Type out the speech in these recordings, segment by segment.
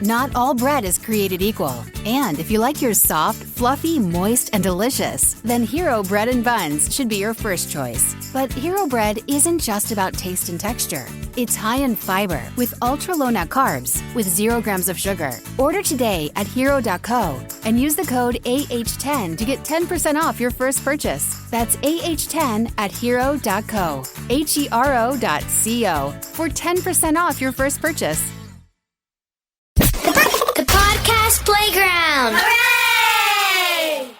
Not all bread is created equal. And if you like yours soft, fluffy, moist, and delicious, then Hero Bread and Buns should be your first choice. But Hero Bread isn't just about taste and texture. It's high in fiber with ultra-low net carbs with 0 grams of sugar. Order today at hero.co and use the code AH10 to get 10% off your first purchase. That's AH10 at hero.co, HERO.co for 10% off your first purchase. The Podcast Playground! Hooray!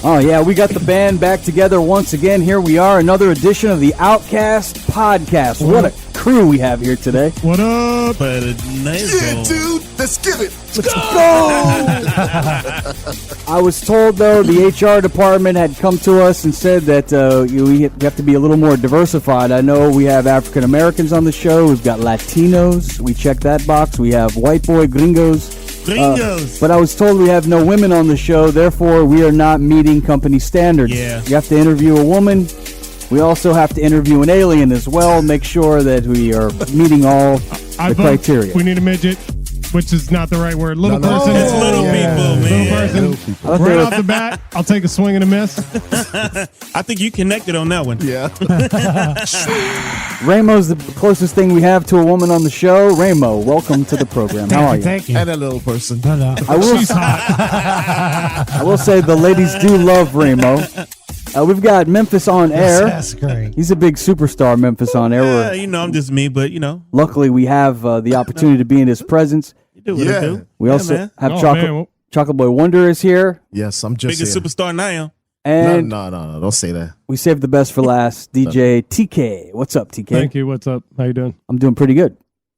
Oh, yeah, we got the band back together once again. Here we are, another edition of the Outcast Podcast. What a crew we have here today. What up? Yeah, dude, let's get it. Let's go! I was told, though, the HR department had come to us and said that we have to be a little more diversified. I know we have African Americans on the show. We've got Latinos. We checked that box. We have white boy gringos. But I was told we have no women on the show. Therefore, we are not meeting company standards. Yeah. You have to interview a woman. We also have to interview an alien as well. Make sure that we are meeting all the criteria. We need a midget, which is not the right word. Little person. It's little people, man. Little person. Right off the bat, I'll take a swing and a miss. I think you connected on that one. Yeah. Ramo's the closest thing we have to a woman on the show. Ramo, welcome to the program. How are you? Thank you. And a little person. She's hot. I will say the ladies do love Ramo. We've got Memphis on air. That's great. He's a big superstar, Memphis on air. I'm just me, but Luckily, we have the opportunity to be in his presence. You do what you do. We also man. have Oh, Chocolate Boy Wonder is here. Yes, I'm just Biggest here. superstar now. And No, don't say that. we saved the best for last. DJ TK. What's up, TK? Thank you. What's up? How you doing? I'm doing pretty good.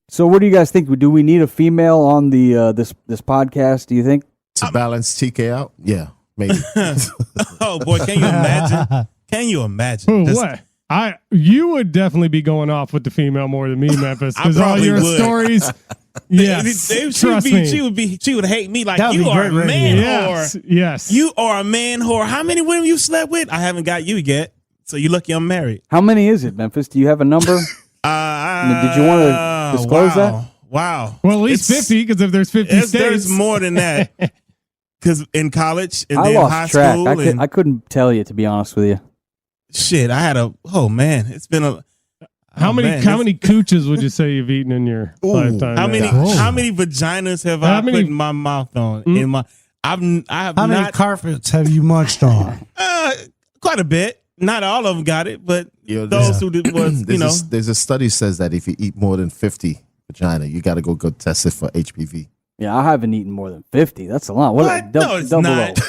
So what do you guys think? Do we need a female on the this podcast, do you think? To balance TK out? Yeah, maybe. Oh boy, can you imagine? Can you imagine? What? You would definitely be going off with the female more than me, Memphis, because all probably your would. stories. Yes, trust me. She would hate me like That'd you be are a great man radio. whore. Yes. You are a man whore. How many women you slept with? I haven't got you yet. So you're lucky I'm married. How many is it, Memphis? Do you have a number? Did you want to disclose that? Wow. Well, at least 50, because if there's 50 states. There's more than that. Because in college and I then high lost track. school. I couldn't tell you, to be honest with you. Shit, I had it's been a. How many cooches would you say you've eaten in your lifetime? How many vaginas have I put my mouth on? In my, I have How many carpets have you munched on? Quite a bit. Not all of them got it, but those who did was There's a study says that if you eat more than 50 vagina, you got to go test it for HPV. Yeah, I haven't eaten more than 50. That's a lot. What? No, it's not.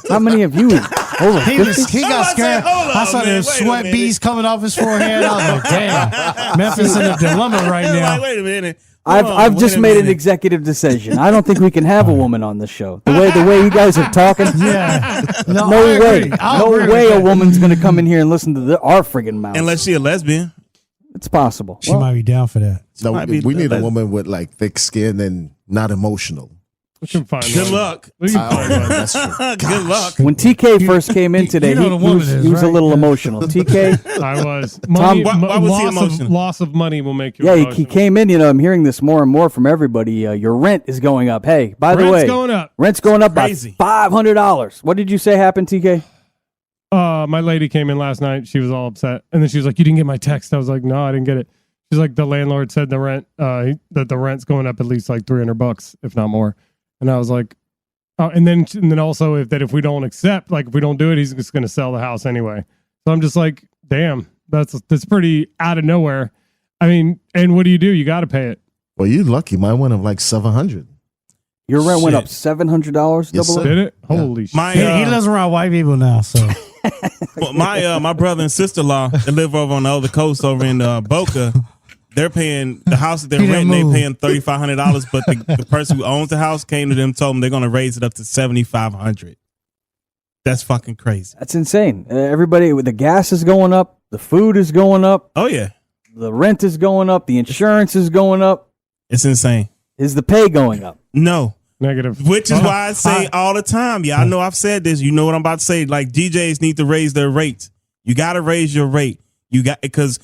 How many have you eaten? Over 50? He got scared. I saw the sweat beads coming off his forehead. I was like, damn, Memphis in a dilemma right now. Wait a minute. I've just made an executive decision. I don't think we can have a woman on the show. The way you guys are talking, Yeah. no way. No way a woman's going to come in here and listen to our friggin' mouths. Unless she a lesbian. It's possible. She might be down for that. No, might be we need the- a woman with like thick skin and not emotional. We can find Good one. luck. We can find one. That's true. Good luck. When TK first came in today, you know the woman he is, was a right? little emotional. TK, I was. Money, why was he emotional? Loss of money will make you yeah, he emotional. came in. I'm hearing this more and more from everybody. Your rent is going up. Hey, by the way, Rent's going up. Rent's going up by Crazy. $500. What did you say happened, TK? My lady came in last night. She was all upset, and then she was like, "You didn't get my text." I was like, "No, I didn't get it." She's like, "The landlord said the rent that the rent's going up at least like $300, if not more." And I was like, "Oh," and then also if we don't accept, like if we don't do it, he's just going to sell the house anyway. So I'm just like, "Damn, that's pretty out of nowhere." I mean, and what do? You got to pay it. Well, you lucky. Mine went up like $700. Your rent went Shit. up $700. Yes, double sir. up? Did it? Holy shit! My He lives around white people now, so my brother and sister-in-law that live over on the other coast over in Boca. They're paying the house that they're He didn't renting. move. They're paying $3,500, but the person who owns the house came to them, told them they're going to raise it up to $7,500. That's fucking crazy. That's insane. Everybody, the gas is going up. The food is going up. Oh yeah, The rent is going up. The insurance is going up. it's insane. Is the pay going up? No. Negative. Which is why I say all the time, I know I've said this. You know what I'm about to say. Like DJs need to raise their rates. You got to raise your rate. You got because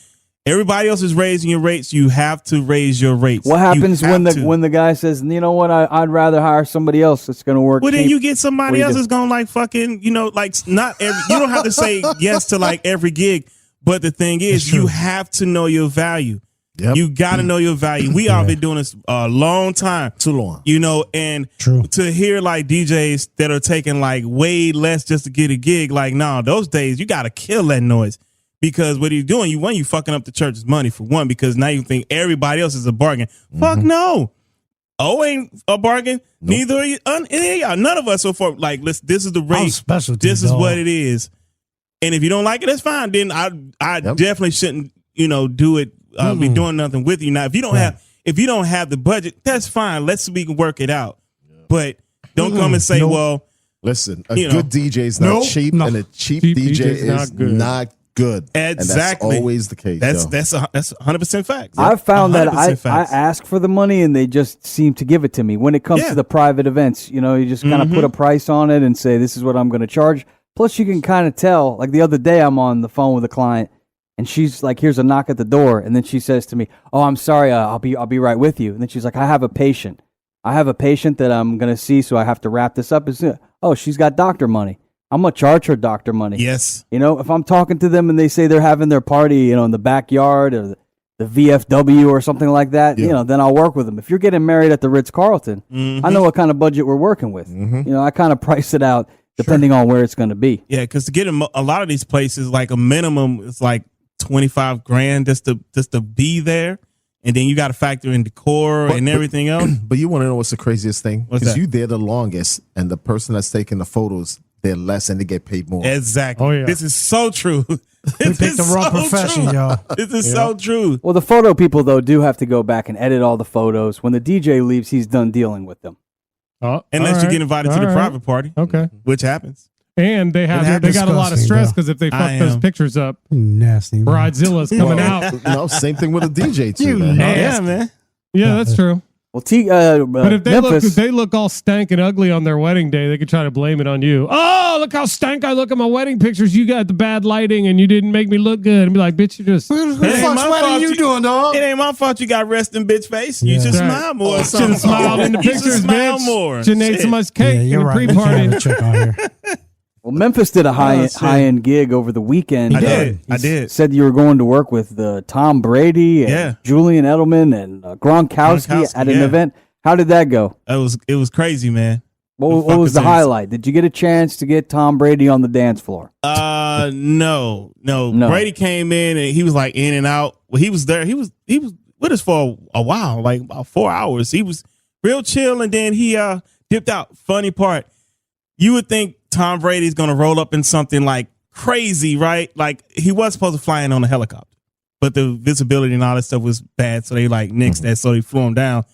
Everybody else is raising your rates. You have to raise your rates. What happens You have to. when the guy says, you know what, I'd rather hire somebody else that's going to work Well, then cheap. you get somebody What do you else do? that's going to like fucking, like not every, you don't have to say yes to like every gig. But the thing is, you have to know your value. Yep. You got to know your value. We all been doing this a long time. Too long. And True. to hear like DJs that are taking like way less just to get a gig, like, no, those days you got to kill that noise. Because what are you doing? You fucking up the church's money for one, because now you think everybody else is a bargain. Fuck no. Oh, ain't a bargain. Nope. Neither are you. None of us so far. Like, listen, this is the rate. I'm specialty, This is dog. what it is. And if you don't like it, that's fine. Then I definitely shouldn't, do it. Be doing nothing with you. Now, if you don't have the budget, that's fine. We can work it out. But don't come and say, well, listen, a you good know. DJ is not cheap, and a cheap DJ is not good. Exactly. And that's always the case. That's 100% fact. I've found that 100% I facts. ask for the money and they just seem to give it to me. When it comes to the private events, you just kind of put a price on it and say, this is what I'm going to charge. Plus, you can kind of tell. Like the other day, I'm on the phone with a client and she's like, here's a knock at the door. And then she says to me, oh, I'm sorry. I'll be right with you. And then she's like, I have a patient that I'm going to see. So I have to wrap this up. Oh, she's got doctor money. I'm going to charge her doctor money. Yes. If I'm talking to them and they say they're having their party, in the backyard or the VFW or something like that, then I'll work with them. If you're getting married at the Ritz-Carlton, I know what kind of budget we're working with. I kind of price it out depending on where it's going to be. Yeah, because to get a lot of these places, like a minimum, it's like $25,000 just to be there. And then you got to factor in decor and everything else. But you want to know what's the craziest thing? What's Because that? you there the longest, and the person that's taking the photos, they're less and they get paid more. Exactly. Oh, yeah. This is so true. We picked the wrong profession, y'all. This is so true. Well, the photo people, though, do have to go back and edit all the photos. When the DJ leaves, he's done dealing with them. Oh, Unless all you right. get invited to All the right. private party, Okay. which happens. And they got a lot of disgusting, stress bro. because if they I fuck those am. pictures up, Nasty. Man. Bridezilla's coming out. No, same thing with a DJ too. You man. know. Yeah, man. Yeah, that's true. Well, But if Memphis, they look all stank and ugly on their wedding day, they could try to blame it on you. Oh, look how stank I look at my wedding pictures. You got the bad lighting and you didn't make me look good. And be like, bitch, you just What the It ain't fuck's my wedding fault you doing, dog? It ain't my fault you got resting bitch face. You Yeah. should Right. smile more. or should something. have smiled in the You should pictures, smile bitch. more. Should have ate so Shit. much cake Yeah, in you're the right. We can't pre-party. have a chick out here. well, Memphis did a shit. high end gig over the weekend. I did. Said you were going to work with Tom Brady and Yeah. Julian Edelman and Gronkowski at an yeah. event. How did that go? It was crazy, man. What fuck was is the this? highlight? Did you get a chance to get Tom Brady on the dance floor? No. No. Brady came in and he was like in and out. Well, he was there. He was with us for a while, like about 4 hours. He was real chill, and then he dipped out. Funny part, you would think Tom Brady's gonna roll up in something like crazy, right? Like he was supposed to fly in on a helicopter, but the visibility and all that stuff was bad, so they like nixed that, so they flew him down.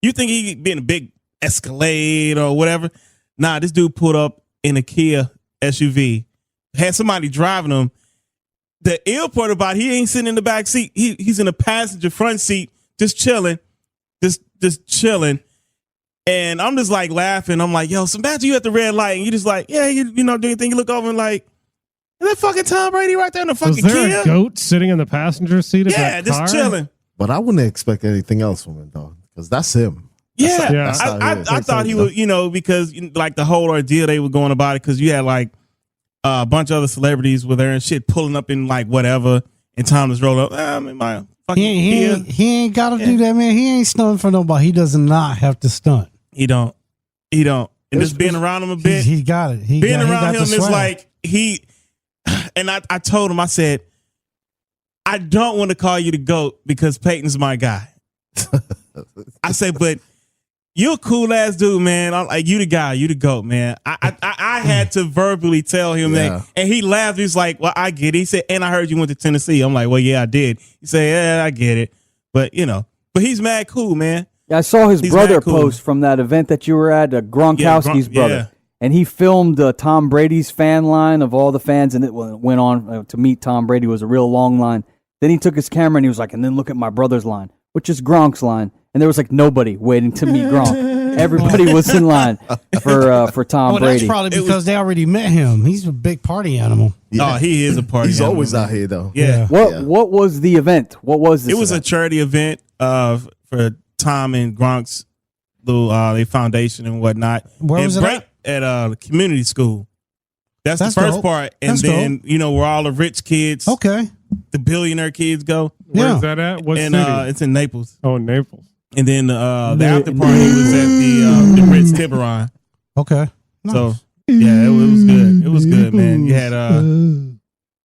You think he'd be in a big Escalade or whatever? Nah, this dude pulled up in a Kia SUV, had somebody driving him. The ill part about he ain't sitting in the back seat. He's in the passenger front seat, just chilling, just chilling. And I'm just like laughing. I'm like, yo, so imagine you at the red light and you just like, yeah, you know, do you think you look over and like, is that fucking Tom Brady right there in the fucking Was there Kia? a goat sitting in the passenger seat of Yeah, that just car? chilling. But I wouldn't expect anything else from him, though, because that's him. Yeah, Yeah. That's how he is. I thought he would, you know, because like the whole ordeal they were going about it, because you had like a bunch of other celebrities with her and shit pulling up in like whatever, and Tom just rolled up. I'm in my fucking Kia. He ain't got to do that, man. He ain't stunting for nobody. He does not have to stunt. He don't. And just being around him a bit, He got it. being around got him the is swag. like and I told him, I said, I don't want to call you the GOAT because Peyton's my guy. I said, but you're a cool ass dude, man. I'm like, you the guy, you the GOAT, man. I had to verbally tell him Yeah. that, and he laughed. He's like, well, I get it. He said, and I heard you went to Tennessee. I'm like, well, yeah, I did. He said, yeah, I get it, but he's mad cool, man. I saw his He's brother mad cool. post from that event that you were at, Gronkowski's brother. yeah. And he filmed Tom Brady's fan line of all the fans, and it went on to meet Tom Brady. It was a real long line. Then he took his camera and he was like, and then look at my brother's line, which is Gronk's line. And there was like nobody waiting to meet Gronk. Everybody was in line for Tom Well, Brady. that's probably because they already met him. He's a big party animal. Oh, he is a party. He's animal, always man. out here though. Yeah. What was the event? What was this? It was a event? charity event for Tom and Gronk's little their foundation and whatnot. Where and was it Brett at a community school. That's the That's first dope. part, and That's then where all the rich kids, Okay. the billionaire kids go, Where's Yeah. that at? What and city? it's in Naples. Oh, in Naples. And then the after party was at the Ritz Tiburon. Okay. So yeah, it was good. It was good, man. You had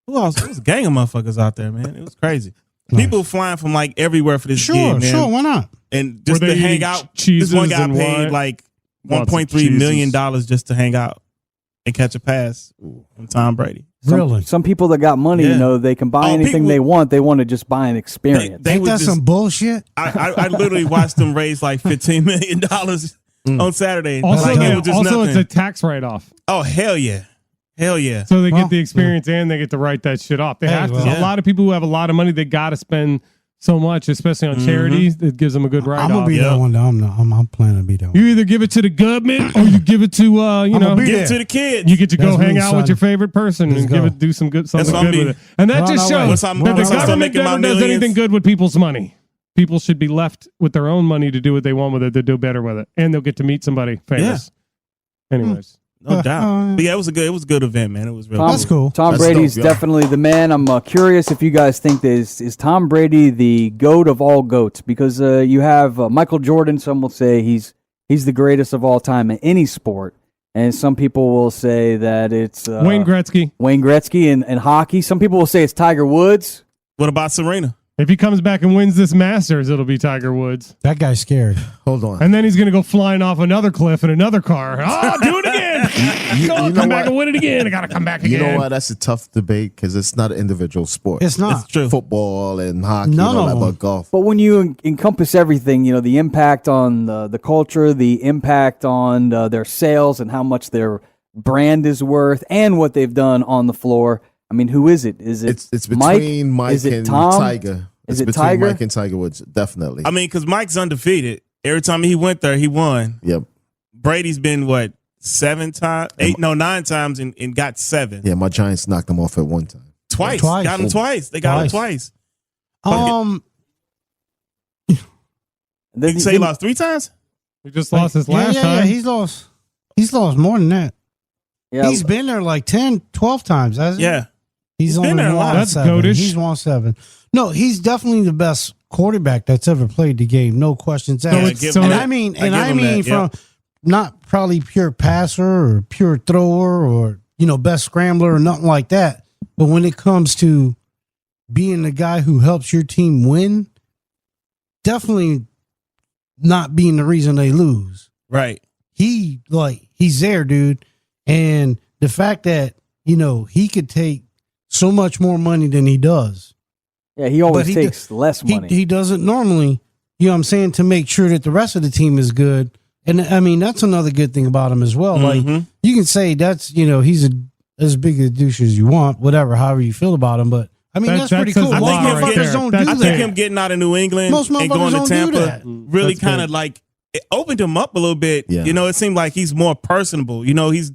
who else? There was a gang of motherfuckers out there, man. It was crazy. Nice. People flying from like everywhere for this Sure, gig, man. sure. Why not? And just Were to they hang eating out. cheeses This one guy and paid wine? like Lots of $1.3 million cheeses. just to hang out and catch a pass from Tom Brady. Really? Some people that got money, Yeah. they can buy Oh, anything people- they want. They want to just buy an experience. They Ain't was that just- some bullshit? I literally watched them raise like $15 million on Saturday. Also, Like, it was just it's nothing. a tax write-off. Oh, hell yeah. Hell yeah. So they Well, get the experience and they get to write that shit off. They Hey, have to. well. A lot of people who have a lot of money, they got to spend so much, especially on charities. It gives them a good write-off. I'm gonna be Yeah. that one. I'm planning to be that one. You either give it to the government or you give it to I'ma be Give there. it to the kids. you get to go That's hang me, out son. with your favorite person Let's and go. do something That's good what I'm with be- it. And that We're on just our way. shows Once I'm- that the once I start government making my never does millions. anything good with people's money. People should be left with their own money to do what they want with it. They'll do better with it, and they'll get to meet somebody famous. Anyways, No doubt. But yeah, it was a good event, man. It was really That's cool. Tom That's Brady's dope, yeah. definitely the man. I'm curious if you guys think is Tom Brady the GOAT of all GOATs? Because you have Michael Jordan. Some will say he's the greatest of all time in any sport, and some people will say that it's Wayne Gretzky. Wayne Gretzky in hockey. Some people will say it's Tiger Woods. What about Serena? If he comes back and wins this Masters, it'll be Tiger Woods. That guy's scared. Hold on. And then he's going to go flying off another cliff in another car. Oh, do it again. You Come know back what? and win it again. I got to come back You again. know what? That's a tough debate because it's not an individual sport. It's not. It's true. Football and hockey None and all of that, them. but golf. But when you encompass everything, the impact on the culture, the impact on their sales and how much their brand is worth and what they've done on the floor. I mean, who is it? Is it It's between Mike Is it and Tom? Tiger. Is It's it between Tiger? Mike and Tiger Woods, definitely. I mean, because Mike's undefeated. Every time he went there, he won. Yep. Brady's been what, 9 times and got 7. Yeah, my Giants knocked him off at one time. Twice. Twice. Got him twice. They got him twice. Then You say he lost 3 times? He just lost his last yeah, time. He's lost more than that. Yeah, He's been there like 10, 12 times, hasn't he? Yeah. He's been only there a lot. won That's 7. goatish. He's won 7. No, he's definitely the best quarterback that's ever played the game. No questions asked. I give so him and that. I mean, I give him that, from not probably pure passer or pure thrower or best scrambler or nothing like that. But when it comes to being the guy who helps your team win, definitely not being the reason they lose. Right. He's there, dude. And the fact that, he could take so much more money than he does. yeah, he always but he takes less money. He doesn't normally, what I'm saying, to make sure that the rest of the team is good. And I mean, that's another good thing about him as well. Like, you can say that's, he's as big a douche as you want, whatever, however you feel about him. But I mean, that's pretty says cool. a Most lot right motherfuckers there. don't That's do I big. think that. him getting out of New England Most and going motherfuckers to don't do Tampa that. really That's kind of big. like it opened him up a little bit. Yeah. It seemed like he's more personable. He's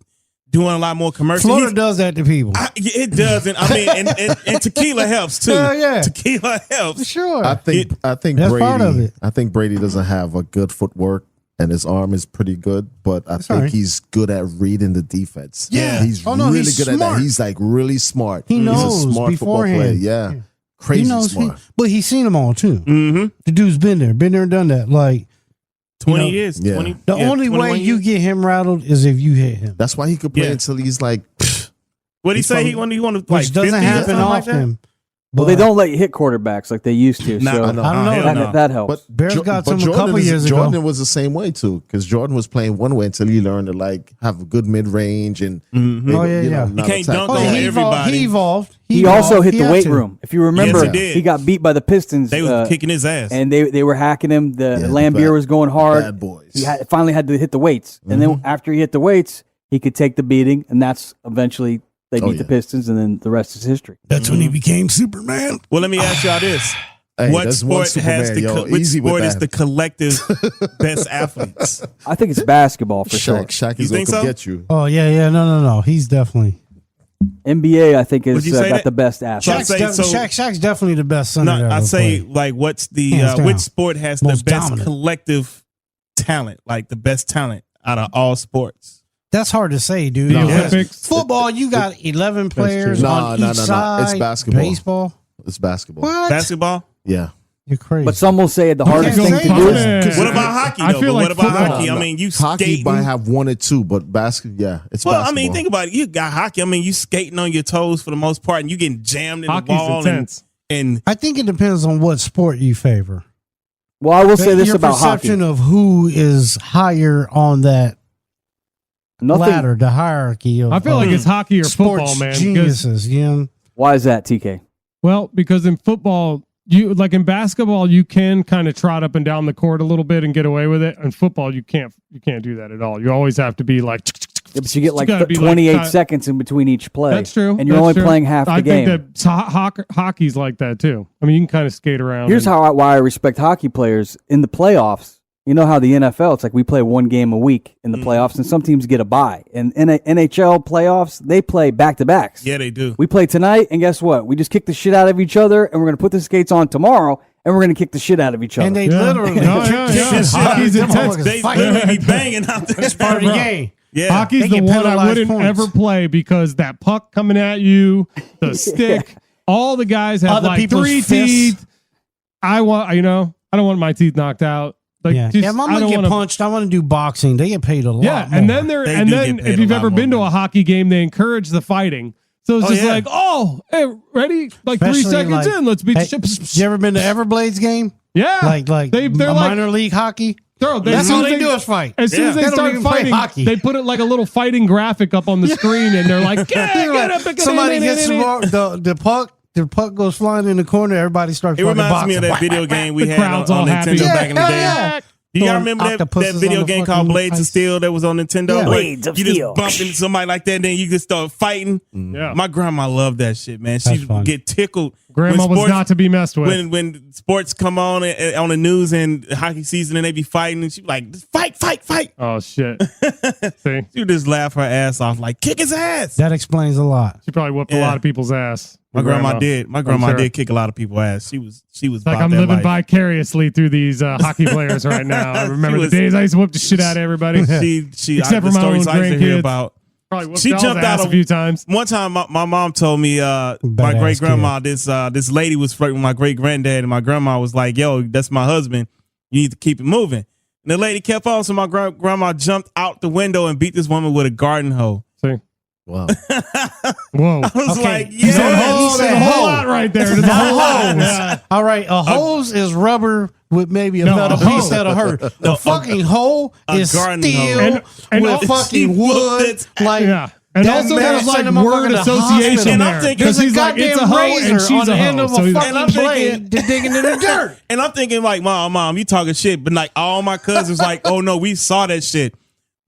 doing a lot more commercials. Florida does that to people. It doesn't. I mean, and tequila helps too. Hell yeah. Tequila helps. Sure. I think That's Brady. part of it. I think Brady doesn't have a good footwork, and his arm is pretty good. But I think all right. he's good at reading the defense. Yeah. he's Oh, no, really he's good at smart. that. He's like really smart. He knows He's a smart football player. beforehand. Yeah, He crazy knows, smart. but he's seen them all too. Mm-hmm. The dude's been there and done that. Like 20 years. Yeah. 20, the only 21 way you years. get him rattled is if you hit him, That's why he could play Yeah. until he's like. What'd he He's say? from- He wanted which like 50 doesn't or happen something like that? often. well, they don't let you hit quarterbacks like they used to. Nah, so I know. I don't know. hell that, no. that helps. But Bears got some a couple years ago. Jordan was the same way too, because Jordan was playing one way until he learned to like have a good mid range and Mhm. Oh, yeah. not He can't attack dunk the on ball. he everybody. evolved. he also hit the had weight to. room. If you remember, Yes, he did. he got beat by the Pistons. They was kicking his ass. and they were hacking him. The Yeah, Lambeer bad- was going hard. Bad boys. He finally had to hit the weights, and then after he hit the weights, he could take the beating, and that's eventually they beat the yeah. Pistons, and then the rest is history. That's when he became Superman. Well, let me ask y'all this. Hey, what there's one sport has Superman, yo. which Easy with sport is that. the collective best athletes? I think it's basketball for sure. Shaq You is gonna think come so? get you. Oh yeah. No. He's definitely NBA, I think, Would is you say got that? the best athletes. Shaq's definitely the best center. No, to I ever say play. like what's the Hands down. which sport has the Most best dominant. collective talent, like the best talent out of all sports? That's hard to say, dude. The Because Olympics. Football, you got 11 players No, on no, each no, no. side. It's basketball. Baseball. It's basketball. What? Basketball? Yeah. You're crazy. But some will say the hardest can't thing say to do that. is What about hockey I though? feel But like what about football- hockey? I mean, you Hockey skating. might have 1 or 2, but it's Well, basketball. I mean, think about it. You got hockey. I mean, you skating on your toes for the most part, and you getting jammed in Hockey's the ball. intense. And I think it depends on what sport you favor. Well, I will say this Your about hockey. perception of who is higher on that ladder, the hierarchy of I feel like it's hockey or sports football, man. Because, geniuses. You know? Why is that, TK? well, because in football, you like in basketball, you can kind of trot up and down the court a little bit and get away with it. In football, you can't do that at all. You always have to be like. Yeah, but you get like gotta be 28 like- seconds in between each play. That's true. And you're That's only true. playing half the I game. think that hockey's like that too. I mean, you can kind of skate around. Here's and- why I respect hockey players in the playoffs. You know how the NFL, it's like we play one game a week in the playoffs, and some teams get a bye. And in NHL playoffs, they play back-to-backs. yeah, they do. We play tonight, and guess what? We just kick the shit out of each other, and we're going to put the skates on tomorrow, and we're going to kick the shit out of each other. And they Yeah. literally Yeah. Hockey's Them intense. motherfuckers They fight. literally be banging out there. It's part of the game. Yeah. Hockey's They the get one I penalized wouldn't points. ever play because that puck coming at you, the stick, all the guys have Other like people's 3 fists. teeth. I don't want my teeth knocked out. Like, Yeah, just, if I'm I gonna don't get wanna, punched, I want to do boxing. They get paid a lot. Yeah, more. and then They and do then get paid if a you've lot ever more been to money. a hockey game, they encourage the fighting. So it's Oh, just yeah. like, oh, hey, ready? Like Especially 3 seconds like- in, let's beat Hey, the ship. you ever been to Everblades game? Yeah, Like they're a like, minor league hockey. That's That's all they do is fight. As soon as Yeah. they They don't start even play fighting, hockey. they put it like a little fighting graphic up on the screen, and they're like, get up, Somebody gets the puck. The puck goes flying in the corner. Everybody starts. It fucking reminds me of boxing. that video game we The had on crowd's all happy. Nintendo Yeah, back in the hell day. yeah. Do y'all Throwing remember that octopuses video on the game called fucking Blades of ice. Steel that was on Nintendo? Yeah. Like, Blades of you Steel. just bump into somebody like that, and then you just start fighting. Yeah. My grandma loved that shit, man. That's She fun. get tickled. Grandma when was sports- not to be messed with. when sports come on the news and hockey season and they be fighting, and she be like, fight. Oh shit! See, She would just laugh her ass off, like, kick his ass. That explains a lot. she probably whooped a Yeah. lot of people's ass. My Your grandma did. My grandma sure. did kick a lot of people's ass. She was It's like about I'm that living life. vicariously through these hockey players right now. I remember was- the days I used to whoop the shit out of everybody. She Except the for my stories own I used to hear grandkids. about. Probably whooped She y'all's jumped out ass of- a few times. One time, my mom told me, my Badass great grandma, this lady was flirting with my great granddad, and my grandma was like, "Yo, that's my husband. You need to keep it moving." And the lady kept on, so my grandma jumped out the window and beat this woman with a garden hoe. See, Wow. whoa. I was Okay. like, He said "Yeah." hoe. Oh, there's a whole lot right there. There's a whole lot. Yeah. All right, a hose is rubber with maybe a No, metal a piece hoe. that'll hurt. The fucking hole a is garden steel hoe. And with also- fucking She wood. whooped it. Like Yeah. And that also man there's like sent a word motherfucker to association hospital. And I'm there. thinking- Because There's a he's like, it's a goddamn hoe razor and she's on the a end hoe. of So a he's- And I'm fucking thinking- blade digging in the dirt. And I'm thinking like, mom, you talking shit, but like all my cousins like, oh no, we saw that shit,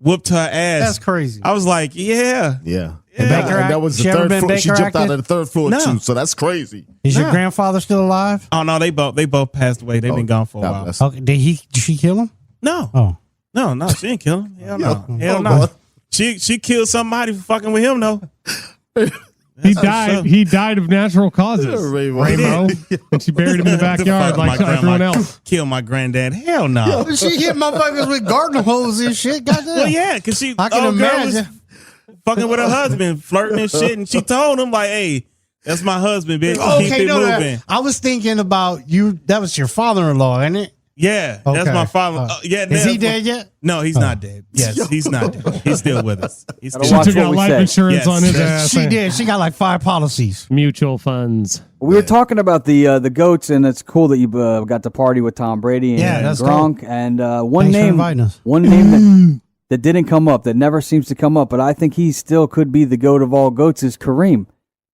whooped her ass. That's crazy. I was like, yeah. Yeah. Yeah. Baker And that was the She ever third been floor. She Baker jumped out acted? of the third floor No. too, so that's crazy. Is your Nah. grandfather still alive? Oh no, they both passed away. They've been gone for a God while. bless. Okay, did she kill him? No, Oh, no, she didn't kill him. Hell no, Yeah. hell Oh, no. boy. She killed somebody for fucking with him though. He That's died. how- He died of natural causes. Rainbow. Rainbow. And she buried him in the backyard Fuck, like my everyone grandma else. Killed my granddad. Hell no. she hit motherfuckers with garden hose and shit. Goddamn. Well, yeah, because she I can old girl was imagine. fucking with her husband, flirting and shit, and she told him like, "Hey, that's my husband, bitch. Keep Okay, it no, moving." I was thinking about you. That was your father-in-law, isn't it? Yeah, that's Okay. my father. Is now- he dead yet? No, he's not dead. Yes, he's not dead. He's still with us. He's Gotta still watch She took what out we life say. insurance Yes. on his Yes, ass. She did. She got like 5 policies. Mutual funds. We were talking about the goats, and it's cool that you got to party with Tom Brady and, Yeah, and that's Gronk. And one Thanks for name, inviting us. one name that didn't come up, that never seems to come up, but I think he still could be the goat of all goats is Kareem.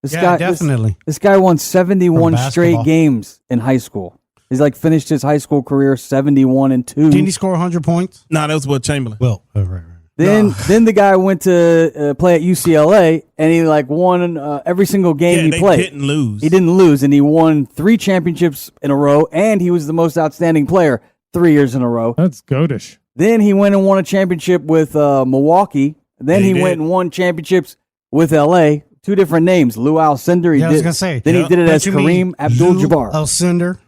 This Yeah, guy, definitely. This guy won 71 From straight basketball. games in high school. He's like finished his high school career 71-2. Didn't he score 100 points? No, that was Will Chamberlain. Well, right. Then the guy went to play at UCLA, and he like won every single game he played. He didn't lose. He didn't lose, and he won 3 championships in a row, and he was the most outstanding player 3 years in a row. That's goatish. Then he went and won a championship with Milwaukee. Then he went and won championships with LA. 2 different names. Lou Alcindor. I was gonna say. Then he did it as Kareem Abdul-Jabbar. Alcindor.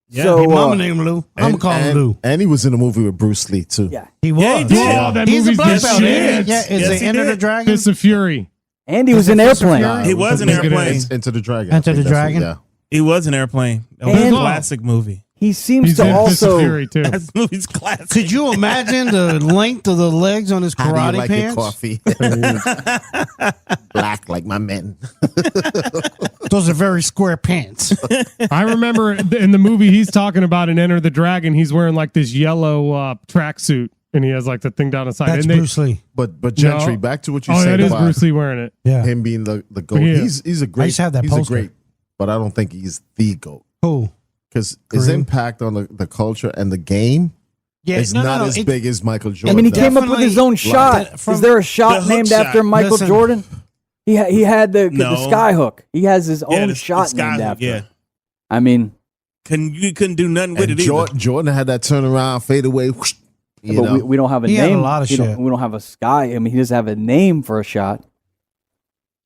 Yeah. So Hey, mama named Lou. I'm gonna call him Lou. And he was in a movie with Bruce Lee too. Yeah, He was. Yeah, he did. Oh, that He's a movie's black the belt. shit. Yeah, is Yes, it he Enter did. the Dragon? Fist of Fury. and he was in Fist of Airplane. Fury? He was in Look at it. Airplane. Enter the Dragon. Enter I think the that's what- Dragon? Yeah. He was in Airplane. That was And- a classic movie. He seems He's to in Fist of also. Fury too. That movie's classic. Could you imagine the length of the legs on his How do you karate like pants? your coffee? Black like my men. Those are very square pants. I remember in the movie he's talking about in Enter the Dragon, he's wearing like this yellow tracksuit, and he has like the thing down the side. That's and Bruce Lee. But Gentry, No. back to what you Oh, said that is about Bruce Lee wearing it. Yeah. him being the GOAT. Yeah. He's a great. used to have that he's poster. a great, but I don't think he's the GOAT Who? because his Kareem. impact on the culture and the game Yeah, is not as It- big as Michael I Jordan. mean, he though. came up with his own shot. that- from- Is there a shot The hook named shot. after Michael Listen. Jordan? He had the No. sky hook. He has his Yeah, own the shot sky named hook, after. yeah. I mean, You couldn't do nothing with And it either. Jordan had that turnaround fadeaway. Whoosh, you but know. we don't have a He had name. a lot of we shit. don't have a sky. I mean, he doesn't have a name for a shot.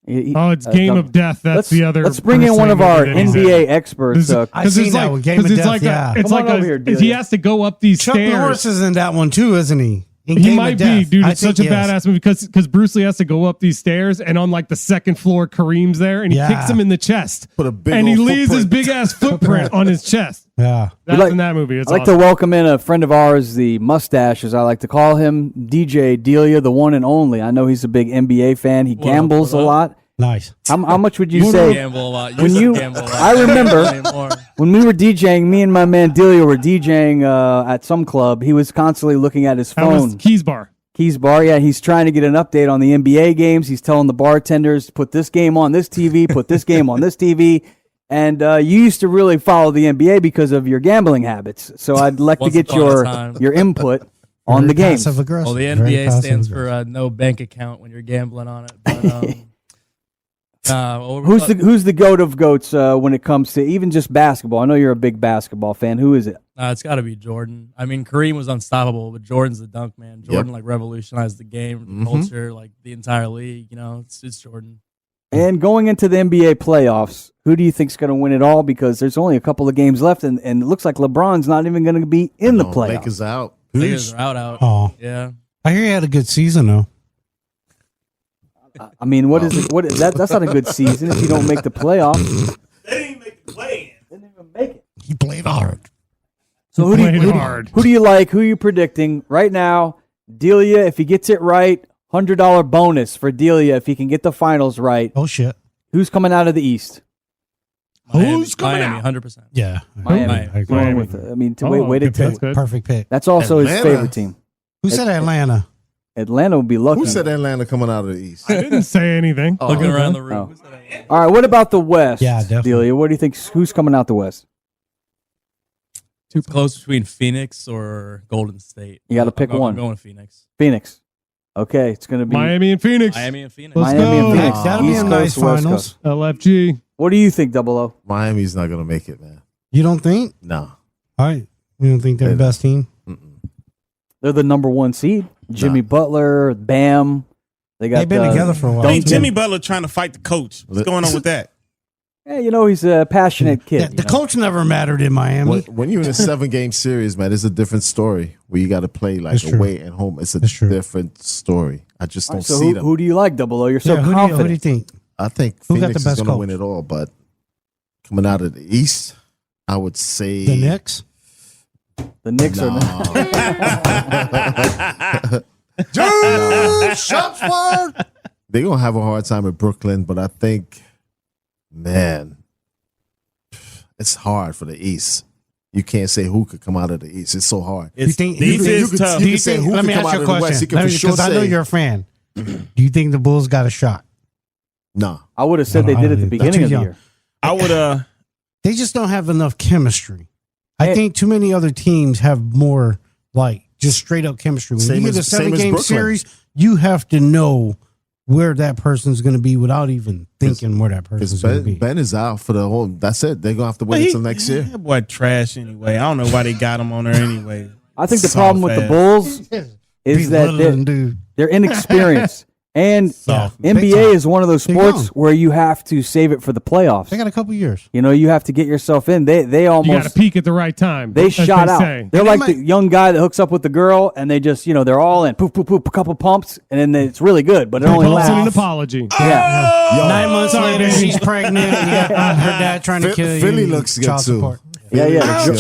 Oh, it's Game of Death. That's the other. Let's bring in Bruce one Lee of our movie that he's in. NBA experts. I've seen that with Game of Death, yeah. It's Come like on over here, he Delia. has to go up these Chuck stairs. Norris is in that one too, isn't he? In He Game might of be, Death. dude. I It's such a think he is. badass movie because Bruce Lee has to go up these stairs, and on like the second floor, Kareem's there, and he Yeah. kicks him in the chest, Put a big and he old leaves his footprint. big ass footprint on his chest. Yeah. That's like- in that movie. It's I'd like awesome. to welcome in a friend of ours, the mustache, as I like to call him, DJ Delia, the one and only. I know he's a big NBA fan. He gambles a lot. Nice. How much would you say? Gamble a lot. When you- gamble a lot. I remember- Anymore. When we were DJing, me and my man Delia were DJing at some club. He was constantly looking at his That was phone. Keys Bar. Keys Bar, yeah, he's trying to get an update on the NBA games. He's telling the bartenders, put this game on this TV, put this game on this TV. And you used to really follow the NBA because of your gambling habits. So I'd like to Once get upon a time. your input on the games. Passive aggressive. Well, the Very NBA passive stands aggressive. for no bank account when you're gambling on it. But, Who's the goat of goats when it comes to even just basketball? I know you're a big basketball fan. Who is it? It's got to be Jordan. I mean, Kareem was unstoppable, but Jordan's the dunk man. Jordan like revolutionized the game, the culture, like the entire league. You know, it's Jordan. And going into the NBA playoffs, who do you think's going to win it all? Because there's only a couple of games left, and it looks like LeBron's not even going to be in the playoffs. Lakers out. Lakers are out. Oh, Yeah. I hear he had a good season though. I mean, what is it? What is that? That's not a good season if you don't make the playoffs. They didn't even make the play. Didn't even make it. He played hard. So who Played hard. do you like? Who are you predicting right now? Delia, if he gets it right, $100 bonus for Delia if he can get the finals right. Oh shit. Who's coming out of the East? Who's coming Miami, out? 100%. Yeah. Miami. I agree. Going with, I mean, Oh, way to good pick. take. That's good. Perfect pick. That's also his Atlanta. favorite team. Who said Atlanta? Atlanta would be lucky. Who said Atlanta coming out of the East? I didn't say anything. Looking okay. around the room. Oh. Who's that? All right, what about the West? Yeah, definitely. Delia, what do you think? Who's coming out the West? Too close between Phoenix or Golden State. You gotta pick one. I'm going with Phoenix. Phoenix. Okay, it's going to be Miami and Phoenix. Miami and Phoenix. Let's Miami go. and Phoenix. That'll be East a Coast, nice West finals. Coast. LFG. What do you think, Double O? Miami's not going to make it, man. You don't think? No. All right. You don't think they're the best team? They're the number 1 seed. Jimmy Butler, Bam. They got. They've been together for a while. I mean, Duncan. Jimmy Butler trying to fight the coach. What's going on with that? Hey, you know he's a passionate kid. Yeah, the coach never mattered in Miami. When you're in a 7-game series, man, it's a different story where you got to play like That's true. away and home. It's a That's true. different story. I just All don't right, so see who, them. who do you like, Double O? You're so Yeah, confident. who do you think? I think Who got Phoenix the is best going to coach? win it all, but coming out of the East, I would say The Knicks? The Knicks are. They're going to have a hard time at Brooklyn, but I think, man, it's hard for the East. You can't say who could come out of the East. It's so hard. It's, do you think- East you is could- tough. you Do you could say think, who let could me come ask out you a of the West. question. You can for sure Because I know say- you're a fan. Do you think the Bulls got a shot? No. I would have said they No, did I at the don't- beginning too of the young. year. I would They just don't have enough chemistry. I Hey. think too many other teams have more like just straight up chemistry. When Same you get a as- same as 7-game Brooklyn. series, you have to know where that person's going to be without even thinking where that person's going to be. Ben is out for the whole. That's it. They're gonna have to wait until next year. That boy trash anyway. I don't know why they got him on there anyway. I think the Soft problem with the ass. Bulls is that Belittling, dude. they're inexperienced. And Soft. Big NBA time. is one of those They're sports young. where you have to save it for the playoffs. They got a couple years. You know, you have to get yourself in. They You got to almost peak at the right time. they as shot out. say. They're And like they the young guy that hooks up with the girl, and they just they're all in. Poof, poof, poof, a couple pumps, and then it's really good. But it only Pumps and an lasts. apology. Yeah, 9 months Sorry, later, baby. she's pregnant. You got her dad trying to kill you. Philly looks good, Child too. support. yeah. I don't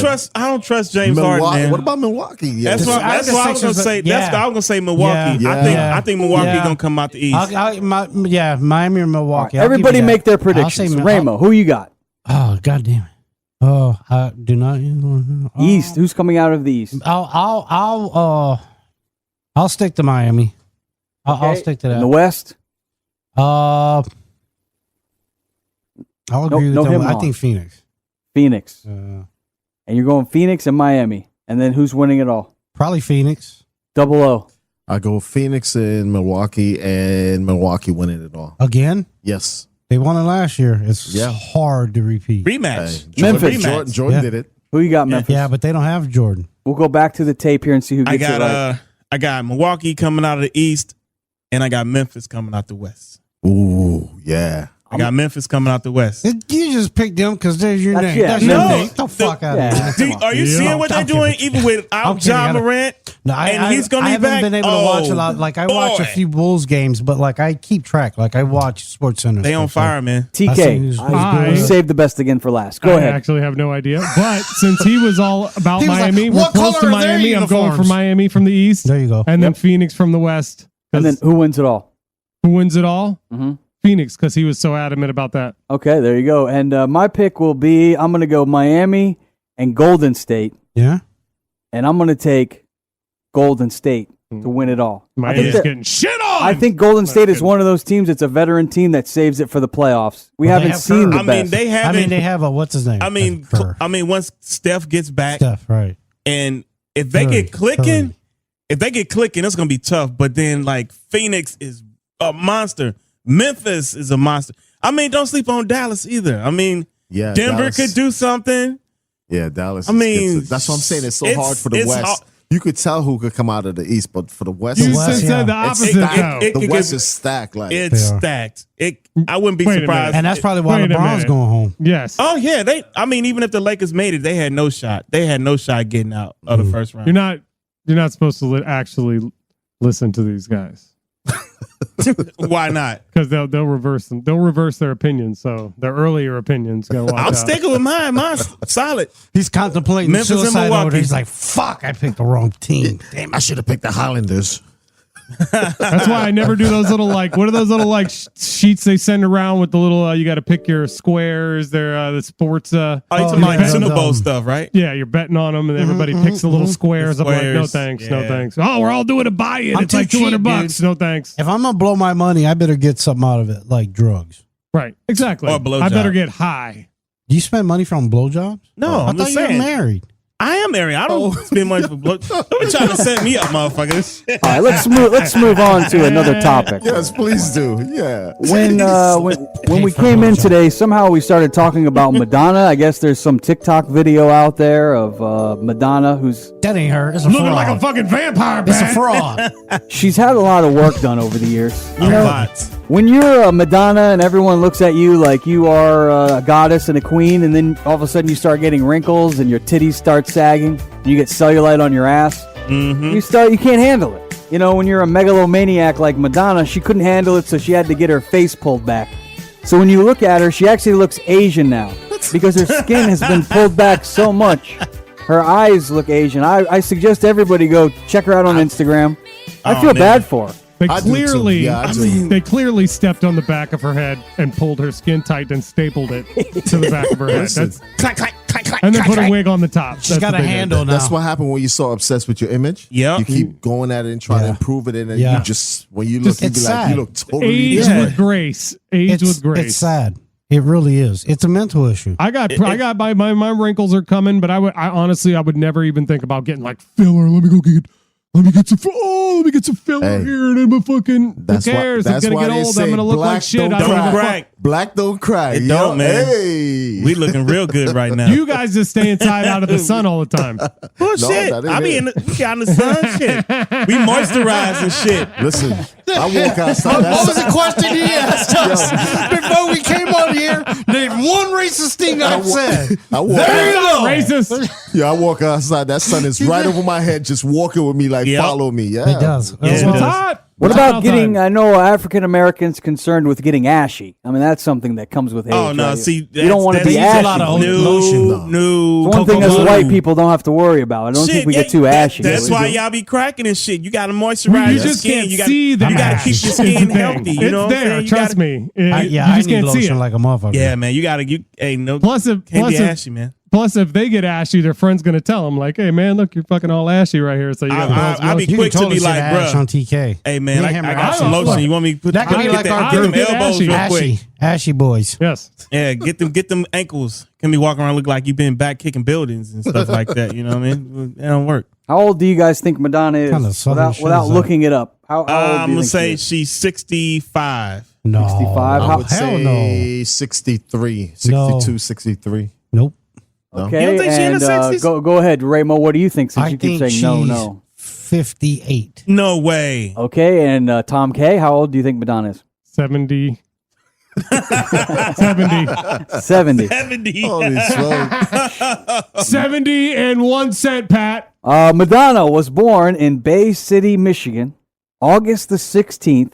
Sure. trust James Harden, Milwaukee. man. What about Milwaukee? Yeah. That's what I that's think what I was gonna Sixers- say. yeah. That's what I was gonna say. Milwaukee. Yeah. I think Milwaukee Yeah. gonna come out the East. Miami or Milwaukee. I'll give Everybody you that. make their I'll predictions. say- Ramo, who you got? Oh, God damn it. Oh, I do not. East. Who's coming out of the East? I'll stick to Miami. I'll Okay. stick to In the that. West. I'll agree no with him them. I wrong. think Phoenix. Phoenix. And you're going Phoenix and Miami. And then who's winning it all? Probably Phoenix. 00. I go Phoenix and Milwaukee winning it all. Again? Yes. They won it last year. It's Yeah. hard to repeat. Rematch. Memphis. Jordan Yeah. did it. Who you got, Memphis? Yeah, but they don't have Jordan. We'll go back to the tape here and see who I gets it right. got Milwaukee coming out of the East, and I got Memphis coming out the West. Ooh, yeah. I got Memphis coming out the West. You just picked them because there's your That's- name. yeah, That's no, your name. Get the fuck out yeah. of here. Are you Yeah. seeing what they're I'm doing? kidding. Even without kidding. Ja Morant, No, and he's going I to be haven't back. been able to watch a lot. Like I watch a boy. few Bulls games, but like I keep track. Like I watch Sports Center. They on stuff, so- fire, man. I see TK, who's I good. saved the best again for last. Go I ahead. actually have no idea. But since he was all about He was like, Miami, we're "What close to color are their Miami. I'm going for uniforms?" Miami from the East. There you go. And then Phoenix from the West. And then who wins it all? Who wins it all? Mm-hmm. Phoenix, because he was so adamant about that. Okay, there you go. And my pick will be I'm going to go Miami and Golden State. Yeah. And I'm going to take Golden State to win it all. I think, Miami's that- getting shit on. I think Golden State is one of those teams that's a veteran team that saves it for the playoffs. We Well, they haven't have seen Kerr. the I mean, best. they I haven't. mean, they have a what's his name? Kerr. Once Steph gets back, Steph, right? and if they Curry, get clicking, Curry. it's gonna be tough. But then, like, Phoenix is a monster. Memphis is a monster. I mean, don't sleep on Dallas either. I mean, Yeah. Denver Dallas. could do something. Yeah, Dallas. I mean, that's what I'm saying. It's so it's- hard for the it's West. hard. You could tell who could come out of the East, but for the West, You West, just yeah. said the it's opposite, stacked. though. It- The it West could- is stacked. Like It's They are. stacked. I wouldn't be Wait a surprised. minute. And that's probably why Wait a LeBron's minute. going home. Yes. Oh yeah, I mean, even if the Lakers made it, they had no shot. They had no shot getting out of the first round. You're not supposed to actually listen to these guys Why not? because they'll reverse them. They'll reverse their opinions. So their earlier opinions gotta watch I'm out. sticking with mine. Mine's solid. He's contemplating Memphis and suicide over Milwaukee. there. He's like, "Fuck! I picked the wrong team." damn, I should have picked the Highlanders. That's why I never do those little what are those little sheets they send around with the little you got to pick your squares. They're the sports. Oh, you talking yeah, about Super the- Bowl stuff, right? Yeah, you're betting on them, and everybody picks the little squares. The I'm like, no squares, thanks, no yeah. thanks. Oh, we're all doing a buy-in. I'm It's too like cheap, $200. dude. No thanks. If I'm gonna blow my money, I better get something out of it, like drugs. Right, exactly. Or a blowjob. I better get high. Do you spend money from blowjobs? No, I I'm thought just you were saying. married. I am married. I don't spend money for blood. Don't be trying to set me up, motherfuckers. All right, let's move on to another topic. Yes, please do. Yeah. When we came in today, somehow we started talking about Madonna. I guess there's some TikTok video out there of Madonna who's That ain't her. It's a Looking fraud. like a fucking vampire, It's a man. fraud. she's had a lot of work done over the years. You A know, lot. when you're a Madonna and everyone looks at you like you are a goddess and a queen, and then all of a sudden you start getting wrinkles and your titties start sagging, and you get cellulite on your ass, you can't handle it. You know, when you're a megalomaniac like Madonna, she couldn't handle it, so she had to get her face pulled back. So when you look at her, she actually looks Asian now because her skin has been pulled back so much. Her eyes look Asian. I suggest everybody go check her out on Instagram. I Oh, feel man. bad for her. They I do too. clearly, Yeah, I do. they clearly stepped on the back of her head and pulled her skin tight and stapled it to the back of her head. Listen. That's, Clack, clack, clack, clack, and then clack, put a clack. wig on the top. She's That's got what a they did. handle now. That's what happened when you're so obsessed with your image. Yep. You keep going at it and trying to improve it, and then Yeah. you just when you look, you It's be like, sad. you look totally Age different. with grace. Age with grace. It's sad. It really is. It's a mental issue. I got my wrinkles are coming, but I honestly would never even think about getting like filler. Let me go get let me get some filler here, and then my fucking. Who cares? I'm gonna get old. I'm gonna look like shit. Don't crack. Black don't crack. It don't, man. Hey. We looking real good right now. You guys just stay inside out of the sun all the time. Bullshit. No, I be in the sun shit. We moisturize and shit. Listen, I walk outside. What was the question he asked us before we came on here? Name one racist thing I've said. I walk There you go. Racist. Yeah, I walk outside. That sun is right over my head, just walking with me, like follow me. Yeah, It does. Yeah, It's it does. hot. What It's about hot getting? outside. I know African Americans concerned with getting ashy. I mean, that's something that comes with age. Oh no! right? See, you don't want to that's- be use a ashy. lot of No, lotion. no. It's one thing us Cocoa white butter. people don't have to worry about. I don't think we get too ashy. That's We why do. y'all be cracking and shit. You got to Well, moisturize you your just skin. can't You got see the you got to ash. keep your It's the skin thing. healthy. You know It's what I'm there. saying? You Trust gotta- me. I You need just can't see lotion it. like a motherfucker. Yeah, man. You got to. Hey, no. Plus, Can't be ashy, man. if they get ashy, their friend's gonna tell them like, "Hey, man, look, you're fucking all ashy right here." So you got I be You quick can to be totally like, say ash on bruh. TK. Hey, man, Me I and him got are some ashy. lotion. You want me to put That could be get like them- our get them girl- elbows real quick? Ashy boys. Yes. Yeah, get them ankles. Can be walking around look like you've been back kicking buildings and stuff like that. You know what I mean? It don't work. How old do you guys think Madonna is? Kinda southern Without shit. looking it up. How old do I'm you gonna think say she is? she's 65. No. 65? I would Hell say 63, 62, 63. Nope. Okay, You don't think she in and her 60s? go ahead, Raymo. What do you think? Since I you keep think saying no, she's no. 58. No way. Okay, and Tom K, how old do you think Madonna is? 70. 70. 70. Holy smoke. 70 and 1 cent, Pat. Madonna was born in Bay City, Michigan, August the 16th,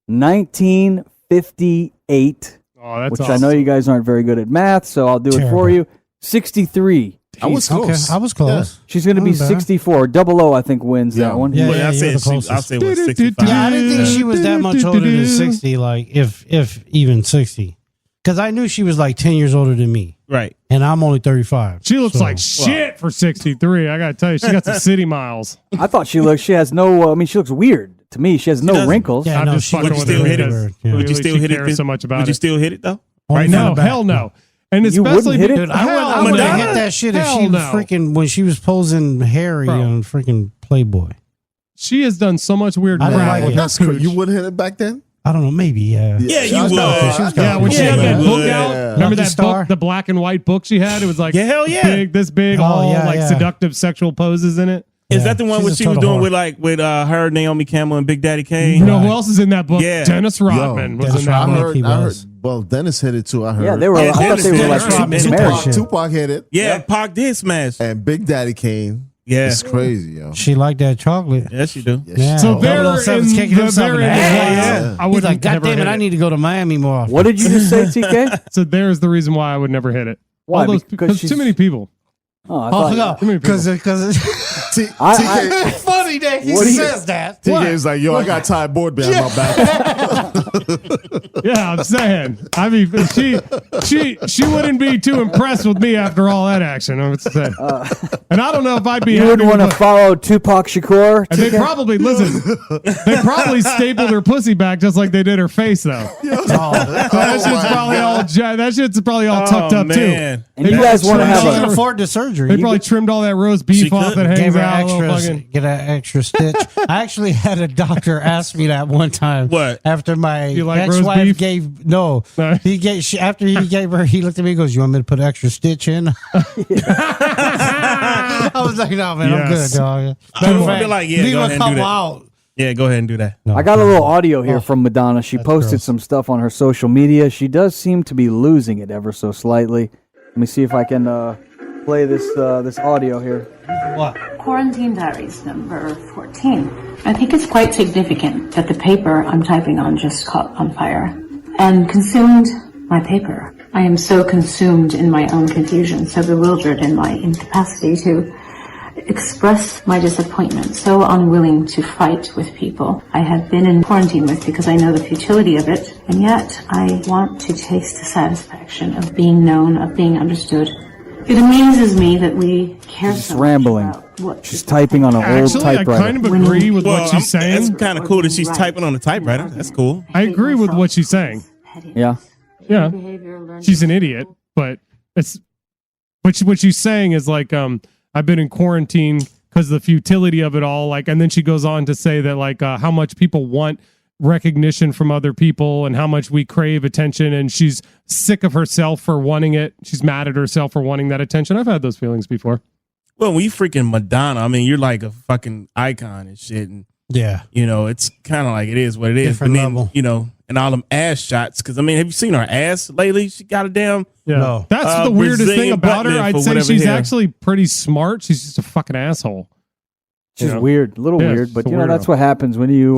1958. Oh, that's which awesome. I know you guys aren't very good at math, so I'll do it for Terrible. you. 63. I was close. Okay, I was close. She's going to be Not bad. 64. Double O, I think, wins Yeah. that one. Yeah, Well, yeah, I you said were the she, I closest. said what 65. Yeah, I didn't think she was that much older than 60, like, if even 60. Because I knew she was like 10 years older than me, Right. and I'm only 35. She looks So- like shit for 63. I gotta tell you, she got some city miles. I thought she has no, I mean, she looks weird to me. She has no doesn't. wrinkles. Yeah, I'm no, just she fucking Would you with still her hit it? because Yeah. Would you she still hit it? cares so much about Would you it. still hit it though? Only Right from now? the back. Hell no. And You especially wouldn't hit it? Dude, I Hell would have Madonna? hit that shit if Hell she no. freaking, when she was posing Harry Bro. on freaking Playboy. She has done so much weird I didn't crap like with it. her That's cool. cooch. You wouldn't hit it back then? I don't know, maybe, yeah. Yeah, She you was would. kinda cool. She was kinda Yeah, when cool. she had that you book would. out, Yeah. remember Lucky that Star? book, the black and white book she had? It was like Yeah, hell yeah. this big, Oh, all yeah, like yeah. seductive sexual poses in it. Is Yeah. that the one She's where a she was total doing whore. with her, Naomi Campbell, and Big Daddy Kane? You know who else is in that book? Yeah. Dennis Rodman was Dennis in that Rodman. book. He I heard. was. Well, Dennis hit it too. I heard. Yeah, they were. Yeah, I thought Dennis they were did. like Dennis married. Tupac. shit. Tupac hit it. Yeah, Pac did smash. And Big Daddy Kane. Yeah. It's crazy, yo. She liked that chocolate. Yes, you do. Yeah. So they're 007's in kicking the himself they're in in the the ass. wild. I He's would like, God never damn it, hit I need to go to Miami more often. What did you just say, TK? So there's the reason why I would never hit it. Why? All those Because too she's- many people. Oh, I Oh, thought, no. Too many people. Because TK, it's funny that he What do you- says that. TK is like, yo, I got tied board band on my back. Yeah, I'm saying. I mean, she wouldn't be too impressed with me after all that action. I would say, and I don't know if I'd be. you happy wouldn't want to with- follow Tupac Shakur. And they TK? probably listen. They probably stapled her pussy back just like they did her face, though. That shit's probably all. That shit's probably all tucked up too. man. And you guys want to She have can a. afford the surgery. They probably trimmed all that roast beef She off could. that Gave hangs her out. a little extra, fucking- get an extra stitch. I actually had a doctor ask me that one time. What? After my You like roast ex-wife beef? gave No. after he gave her, he looked at me and goes, "You want me to put an extra stitch in?" I was like, "No, man, I'm Yes. good, dog." I would feel like, yeah, leave go a ahead and do couple that. out. Yeah, go ahead and do that. No. I got a little audio here from Madonna. She That's posted gross. some stuff on her social media. She does seem to be losing it ever so slightly. Let me see if I can play this audio here. What? Quarantine Diaries number 14. I think it's quite significant that the paper I'm typing on just caught on fire and consumed my paper. I am so consumed in my own confusion, so bewildered in my incapacity to express my disappointment, so unwilling to fight with people I have been in quarantine with because I know the futility of it, and yet I want to taste the satisfaction of being known, of being understood. It amazes me that we care She's so much rambling. about what She's typing on an old Actually, I typewriter. kind of agree with what she's saying. That's kind of cool that she's typing on the typewriter. That's cool. I agree with what she's saying. Yeah. Yeah, she's an idiot, but it's what she's saying is like, I've been in quarantine because the futility of it all. Like, and then she goes on to say that like how much people want recognition from other people and how much we crave attention, and she's sick of herself for wanting it. She's mad at herself for wanting that attention. I've had those feelings before. Well, when you freaking Madonna, I mean, you're like a fucking icon and shit, and Yeah. you know, it's kind of like it is what it is. Different but then, level. you know, and all them ass shots. Because I mean, have you seen her ass lately? She got a damn. Yeah, No. that's the weirdest thing Brazilian about her. butt lift I'd or say whatever she's here. actually pretty smart. She's just a fucking asshole. She's You know? weird, a little Yeah, weird, she's but a you know that's weirdo. what happens when you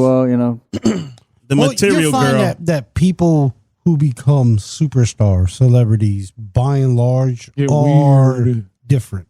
The material you find girl. that people who become superstars, celebrities, by and large, Get are weird. different.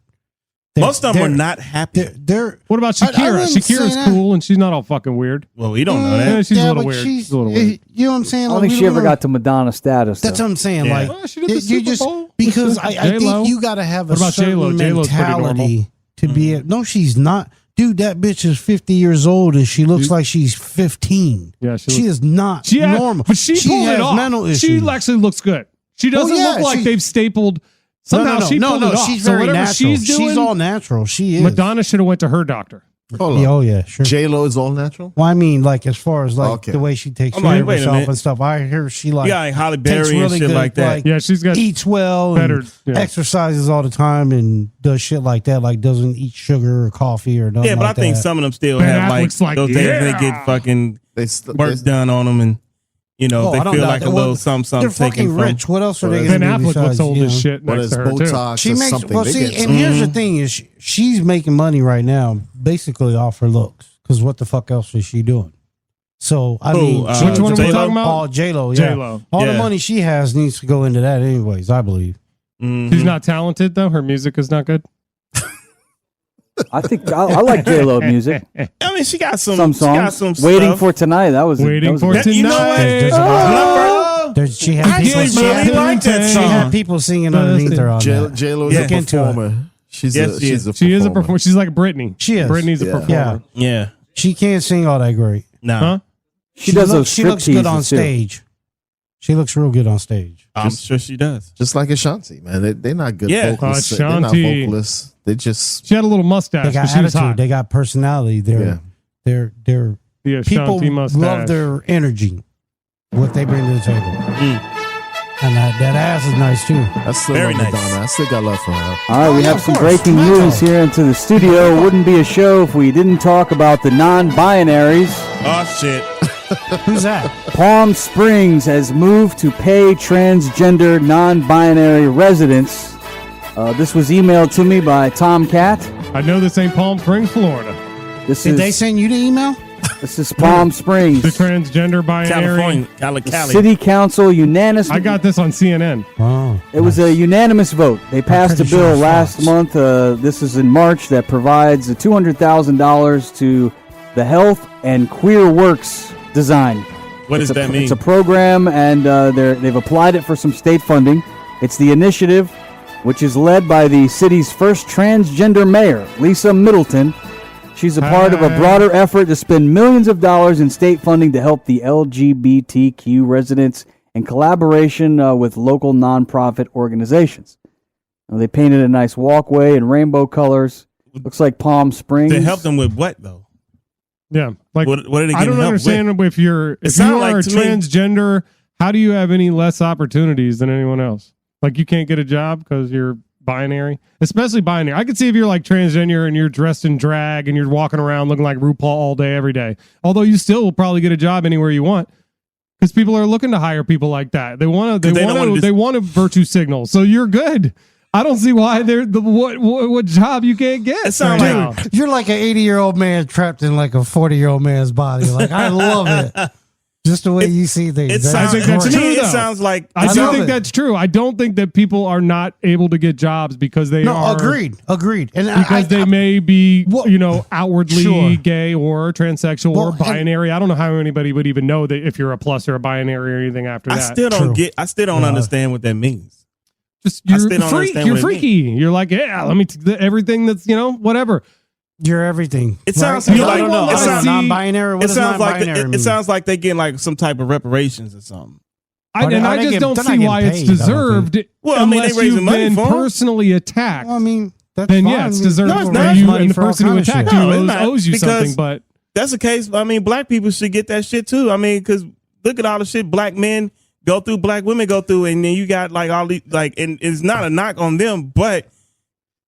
Most of them are not happy. They're What about I Shakira? wouldn't say Shakira's that. cool and she's not all fucking weird. Well, we don't know Yeah, that. she's a little but weird. she's- She's a little weird. You know what I'm saying? I don't Like, think we she ever don't- got to Madonna status. That's though. what I'm saying. Yeah. Like, Well, she did the you Super just Bowl. because I J-Lo. think you got to have a What about certain J-Lo? J-Lo's pretty normal. mentality to be. No, she's not. Dude, that bitch is 50 years old and she looks like she's 15. Yeah, she is not She had- normal. but she pulled has it off. mental issues. She actually looks good. She doesn't yeah, look like she- they've stapled. Somehow she pulled it off. she's So very whatever natural. she's doing, all natural. She is. Madonna should have went to her doctor. Hold Yeah, on. oh yeah, sure. J-Lo is all natural? Well, I mean, like as far as like Okay. the way she takes I'm care like, of wait a herself minute. and stuff. I hear she like Yeah, like Halle takes Berry and really shit good, like that. Yeah, she's got eats well, better. and Yeah. exercises all the time, and does shit like that. Like doesn't eat sugar or coffee or nothing. Yeah, but like I think that. some of them still Ben have Affleck's like, those days they yeah. get fucking They work done on them, and you know Oh, I they don't feel doubt like that. a little Well, something they're taken fucking from. rich. What else are they Ben going to do Affleck looks besides, old you as know? shit What next is to her too. Botox She or makes something? well. They See, get and here's the thing: is she's making money right now, basically off her looks. Because what the fuck else is she doing? So I Who, mean, uh, she- Which one are we J-Lo? talking about? Oh, J-Lo, yeah. J-Lo. All the Yeah. money she has needs to go into that, anyways. I believe. Mhm. She's not talented though. Her music is not good. I think I like J-Lo music. I mean, she got some Some She got songs. some Waiting stuff. for Tonight. That was Waiting that was for good. You know what? tonight. She had I people, actually really like that she had song. people singing underneath her on that. J-Lo is Yeah. a Look into it. performer. She's Yes, she is. She is a performer. She's like Britney. She is. Britney's a Yeah. performer. Yeah, She can't sing all that great. no, Huh? She does those She looks good on stripteases, too. stage. She looks real good on stage. I'm sure she does. Just like Ashanti, man. They're not good Yeah. vocalists. They're not Ashanti. vocalists. They just She had a little mustache, They got but she was attitude. hot. They got personality. Yeah. They're The people Ashanti mustache. love their energy, what they bring to the table, Mm. and that ass is nice too. that's still Very love nice. Madonna. I still got love for her. All right, we yeah, have of some course. breaking Michael. news here into the studio. Wouldn't be a show if we didn't talk about the non-binaries. Oh shit! Who's that? Palm Springs has moved to pay transgender non-binary residents. This was emailed to me by Tom Cat. I know this ain't Palm Springs, Florida. This Did is they send you the email? this is Palm Springs. The transgender binary. California, Cali. City Council unanimously. I got this on CNN. Oh, It was a unanimous vote. They passed a pretty sure bill it's last Fox. month. This is in March that provides $200,000 to the Health and Queer Works Design. What does that mean? It's a program, and they've applied it for some state funding. It's the initiative, which is led by the city's first transgender mayor, Lisa Middleton. She's a part of a broader effort to spend millions of dollars in state funding to help the LGBTQ residents in collaboration with local nonprofit organizations. Now, they painted a nice walkway in rainbow colors. Looks like Palm Springs. To help them with what though? Yeah, like What are they getting I don't help understand if you're if you sound are like a to me- transgender, how do you have any less opportunities than anyone else? Like you can't get a job because you're binary, especially binary. I could see if you're like transgender and you're dressed in drag and you're walking around looking like RuPaul all day every day. Although you still will probably get a job anywhere you want because people are looking to hire people like that. They want to. They want a virtue signal. So you're good. I don't see why they're the what job you can't get. It sounds right like- now. You're like an 80-year-old man trapped in like a 40-year-old man's body. Like I love it. Just the way you see things. It That's sounds, think that's to great. true, me, it though. sounds like I I do love think it. that's true. I don't think that people are not able to get jobs because they No, are agreed. And because they may be, Well, outwardly sure. gay or transsexual Well, or binary. I don't know how anybody would even know that if you're a plus or a binary or anything after I that. still don't True. get. I still don't Yeah. understand what that means. Just I you're still don't freak. understand You're what it freaky. You're like, yeah, let me everything that's whatever. You're everything. It sounds right? to me I don't know. it I don't sounds- know. Non-binary. What It does sounds like non-binary mean? it sounds like they get like some type of reparations or something. Are they- And are I they just getting- don't they're not see getting why it's paid, I don't deserved. Well, I mean, they unless raising you've money been for 'em. personally attacked. Well, I mean, That's then fine. yeah, it's deserved. No, it's for not. you, Money and the for all person who kind of attacked shit. you No, it's not, owes you because- something. But That's the case. I mean, black people should get that shit too. I mean, because look at all the shit black men go through, black women go through, and then you got like all these like, and it's not a knock on them, but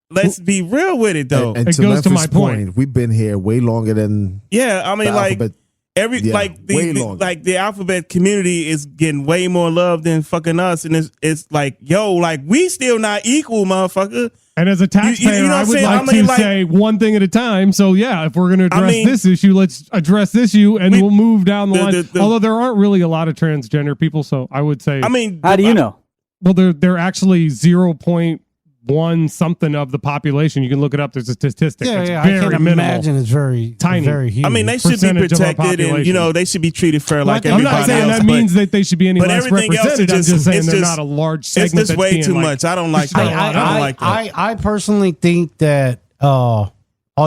let's be real with it though. And It to goes to Memphis' my point. we've been here way longer than Yeah, I mean, the like alphabet. every Yeah, like way the longer. like the alphabet community is getting way more love than fucking us, and it's like, yo, like we still not equal, motherfucker. and as a taxpayer, you know what I I'm would saying? like I mean, to like- say one thing at a time. So yeah, if we're going to address I mean, this issue, let's address this issue, and we'll move down the line. the- Although there aren't really a lot of transgender people, so I would say, I mean, How do you know? well, they're actually 0.1 something of the population. You can look it up. There's a statistic. Yeah, it's yeah. I very can't minimal. imagine it's very Tiny. very huge. I mean, they should be percentage of our protected, and you population. know, they should be treated fair like I'm I'm everybody not saying else. that but means that they should be any but less everything else is represented. I'm just saying it's they're just- not a large it's segment. just that's way being, too like, much. I don't like I- that. I don't like that. I personally think that all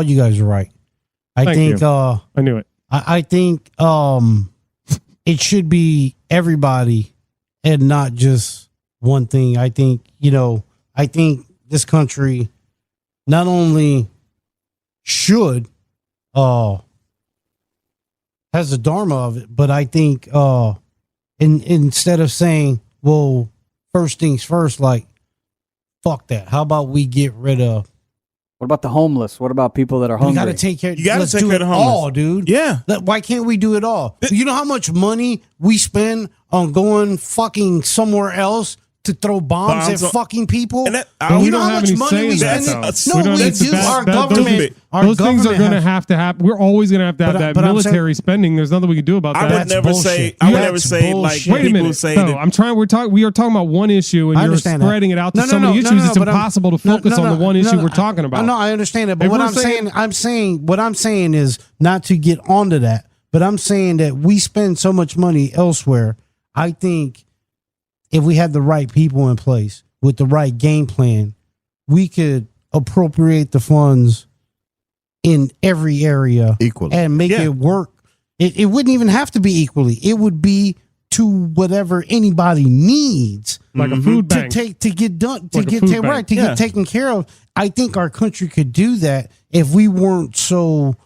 you guys are right. I Thank think you. I knew it. I think it should be everybody and not just one thing. I think this country not only should has the dharma of it, but I think instead of saying, well, first things first, like fuck that. How about we get rid of What about the homeless? What about people that are we hungry? got to take care. You gotta let's take do care it of the homeless. all, dude. Yeah. Why can't we do it all? You know how much money we spend on going fucking somewhere else to throw bombs Bombs at on- fucking people? And that- But I- we you know don't how have much any money say we in that, spend? though. No, We don't- we that's do. bad- Our bad- those- government. Our Those things are government going to has- have to happen. We're always going to have But that I'm saying- military spending. There's nothing we can do about I that. would That's never bullshit. say. I would That's never say like bullshit. Wait a people minute. say No, that. I'm trying. We are talking about one issue, and I you're understand that. spreading it out to No, so no, many no, issues. no, It's but I'm- impossible to focus on the one issue we're talking about. No, I understand that, but If what we're I'm saying, what I'm saying is not to get onto that, but I'm saying that we spend so much money elsewhere. I think if we had the right people in place with the right game plan, we could appropriate the funds in every area equally. and make Yeah. it work. It wouldn't even have to be equally. It would be to whatever anybody needs like a food to bank. get done to Like a get food ta- bank. right to Yeah. get taken care of. I think our country could do that if we weren't so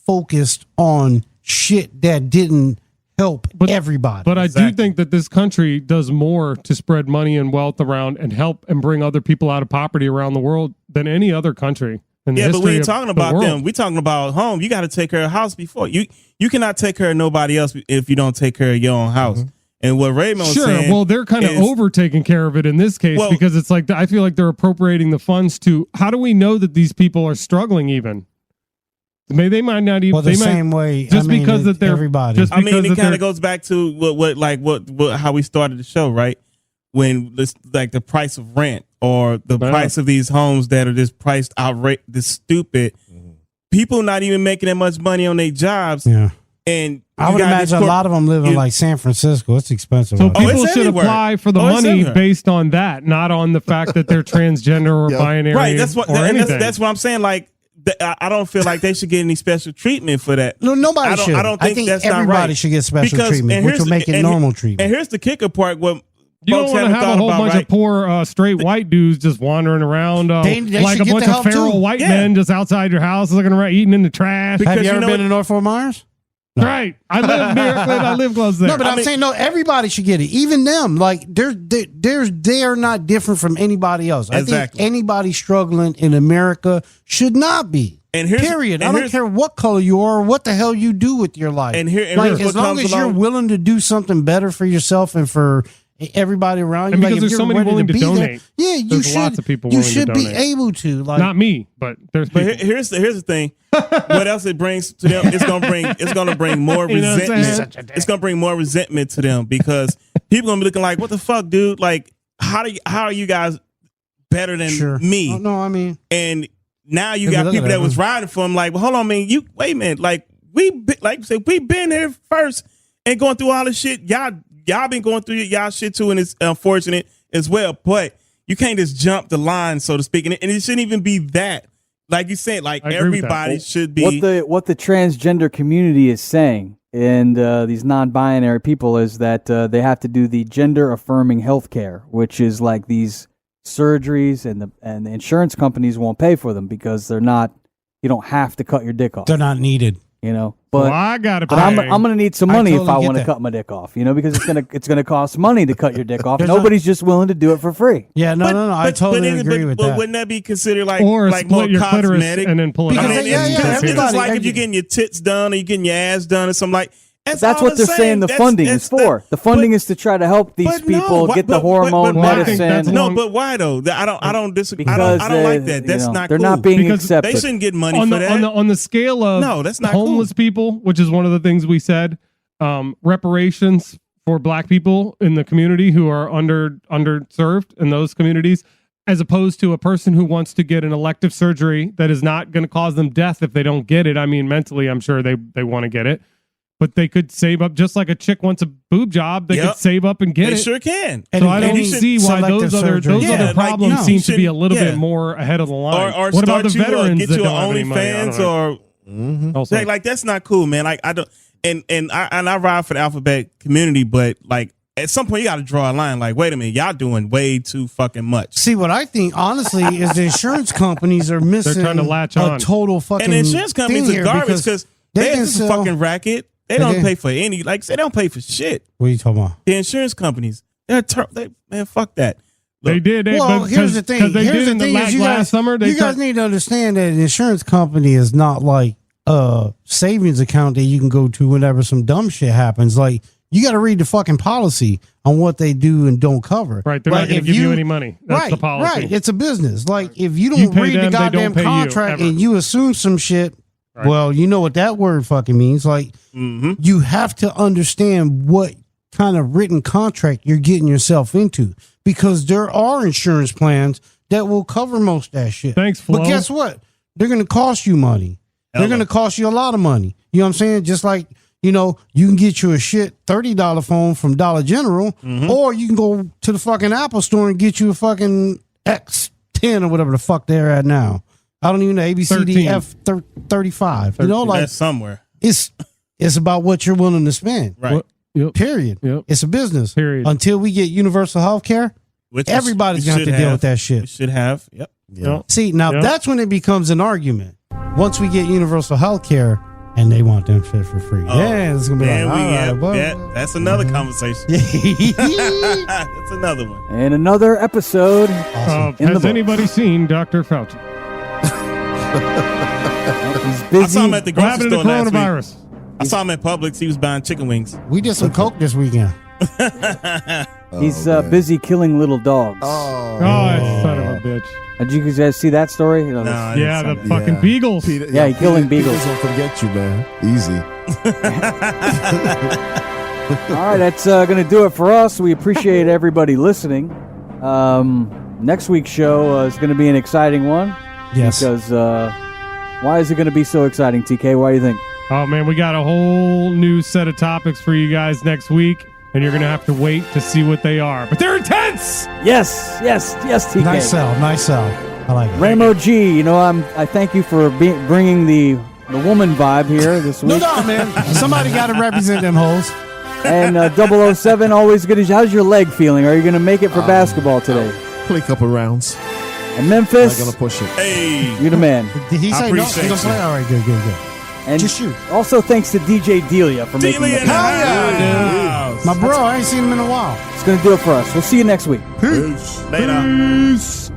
focused on shit that didn't help everybody. But I Exactly. do think that this country does more to spread money and wealth around and help and bring other people out of poverty around the world than any other country. In the Yeah, but we history ain't of talking the about world. them. We talking about home. You got to take care of house before you cannot take care of nobody else if you don't take care of your own house. And what Raymond was Sure. saying, Well, they're kind of is- over taking care of it in this case Well- because it's like I feel like they're appropriating the funds to. How do we know that these people are struggling? Even they might not even. well, the they might, same way, just because that they're everybody. just I mean, because it that kind they're- of goes back to what how we started the show, right? When this like the price of rent or the Yeah. price of these homes that are just priced outright, this stupid. People not even making that much money on their jobs, yeah, and I you would got imagine these a lot of them live in you- like San Francisco. It's expensive. So out there. Oh, people it's should everywhere. apply for the Oh, it's money everywhere. based on that, not on the fact that they're transgender or Yeah. binary, right. That's what or and anything. that's what I'm saying. Like I don't feel like they should get any special treatment for that. No, nobody I don't- should. I don't think that's not everybody right. should get special Because- treatment, and which here's- will make it and- normal And treatment. here's the kicker part: what You don't folks want to haven't have a thought whole about, bunch right? of poor straight white dudes just wandering around They like should a get bunch the of help, feral too. white Yeah. men just outside your house looking around eating in the trash. Because Have you you ever know been what- to North Fort Myers? Right. I live near I live close there. No, but I'm mean- saying no. Everybody should get it, even them. Like they are not different from anybody else. I Exactly. think anybody struggling in America should not be. And here's- Period. and I don't here's- care what color you are or what the hell you do with your life. And here's like what as long comes as you're along- willing to do something better for yourself and for everybody around you, And like, because if there's you're so many ready willing to be there, donate. yeah, you There's should. lots of people you willing to should be donate. able to. Like, Not me, but there's But people. here's the thing. What else it brings to them? It's gonna bring more You know what I'm saying? resentment. It's gonna bring more resentment to them because people gonna be looking like, what the fuck, dude? Like, how are you guys better than sure. me? Oh, no, I mean, And now you If you got look people at that it, was riding for him. Like, well, hold on, man. You wait a minute. Like like you said, we been here first and going through all this shit. Y'all been going through y'all shit too, and it's unfortunate as well. But you can't just jump the line, so to speak, and it shouldn't even be that. Like you said, like I agree with that. everybody should be. What the transgender community is saying, and these non-binary people, is that they have to do the gender affirming healthcare, which is like these surgeries, and the insurance companies won't pay for them because they're not. You don't have to cut your dick off. They're not needed. You know, but Well, I gotta But I'm pay. going to need some money totally if I get want to that. cut my dick off. You know, because it's gonna cost money to cut your dick off. There's Nobody's just willing to do it for free. Yeah, no. I totally agree with but that. wouldn't that be considered like or like split more your clitoris cosmetic? and then pull it Because out. And they- yeah, it's everybody- like if you're getting your tits done or you're getting your ass done or something like. That's all what the they're saying. same. The funding is for. The funding is to try to help these but no, people why- get the but- hormone but why? I think that's medicine. No, long- but why though? I don't disagree. Because I don't like that. you That's know, not. they're cool. not being Because accepted. They shouldn't get money on for the, that. on the scale of No, that's not homeless people, which is one of the things we said, reparations for black people in the community who are underserved in those communities, as opposed to a person who wants to get an elective surgery that is not going to cause them death if they don't get it. I mean, mentally, I'm sure they want to get it, but they could save up just like a chick wants a boob job. They Yep. could save up and get They it. sure can. So I don't any see why selective those surgery. Yeah, other like, problems no, seem you to be a little shouldn't- bit more ahead of the line. Or what about the start you, veterans get that you don't an have any money? I OnlyFans don't know. or Also, like that's not cool, man. Like I don't and I ride for the alphabet community, but like at some point you got to draw a line. Like, wait a minute, y'all doing way too fucking much. See, what I think, honestly, is the insurance companies are missing trying to latch a on. total fucking And the insurance companies thing are here garbage because they can just a sell- fucking racket. They They don't can- pay for any. Like they don't pay for shit. What are you talking about? The insurance companies, man, fuck that. they Look, did. Well, here's the thing. Because they Here's did the in the thing is you last guys, summer. They you guys cut- need to understand that an insurance company is not like a savings account that you can go to whenever some dumb shit happens. Like, you got to read the fucking policy on what they do and don't cover. Right, they're Like, not going if to give you any money. That's right, the policy. right. It's a business. Like, if you You don't pay read them, the they don't goddamn pay you, contract ever. and you assume some shit, Right. well, you know what that word fucking means. Like, you have to understand what kind of written contract you're getting yourself into, because there are insurance plans that will cover most of that shit. Thanks, Flo. But guess what? They're going to cost you money. They're going to cost you a lot of money. You know what I'm saying? Just like, you know, you can get you a shit $30 phone from Dollar General, or you can go to the fucking Apple store and get you a fucking X10 or whatever the fuck they're at now. I don't even know, ABCD 35. You know, like, that's somewhere. it's about what you're willing to spend. Right. Yep. Period. Yep. It's a business. Period. Until we get universal health care, Which everybody's we going to should have to deal with that We shit. should have. Yep. Yeah. See, now Yep. that's when it becomes an argument. Once we get universal health care and they want them shit for free. Oh, Yeah, it's going to be then like, we all get right, well. that's another conversation. That's another one. And another episode. In the Has book. anybody seen Dr. Fauci? He's I busy. saw him at the What grocery happened to the store last week. coronavirus? I saw him at Publix. He was buying chicken wings. We did some coke this weekend. He's busy killing little dogs. Oh, that son of a bitch. Did you guys see that story? You know, No, that's- I Yeah, didn't the see that. fucking beagles. Peter, Yeah, he killing beagles. Don't forget you, man. Easy. All right, that's going to do it for us. We appreciate everybody listening. Next week's show is going to be an exciting one. Yes. Because why is it going to be so exciting, TK? Why do you think? Oh, man, we got a whole new set of topics for you guys next week, and you're going to have to wait to see what they are. But they're intense! Yes, TK. Nice sell. I like it. Ramo G, you know, I thank you for bringing the woman vibe here this week. No doubt, man. Somebody got to represent them hoes. And 007, always good. How's your leg feeling? Are you going to make it for basketball today? Play a couple rounds. And Not Memphis, gonna push it. Hey, you're the man. Did he I say no? appreciate He gonna you. play? All right, good. And Just shoot. also thanks to DJ Delia for making Delia it. in the Hell yeah, house. My bro, I ain't seen him in a while. It's going to do it for us. We'll see you next week. Later.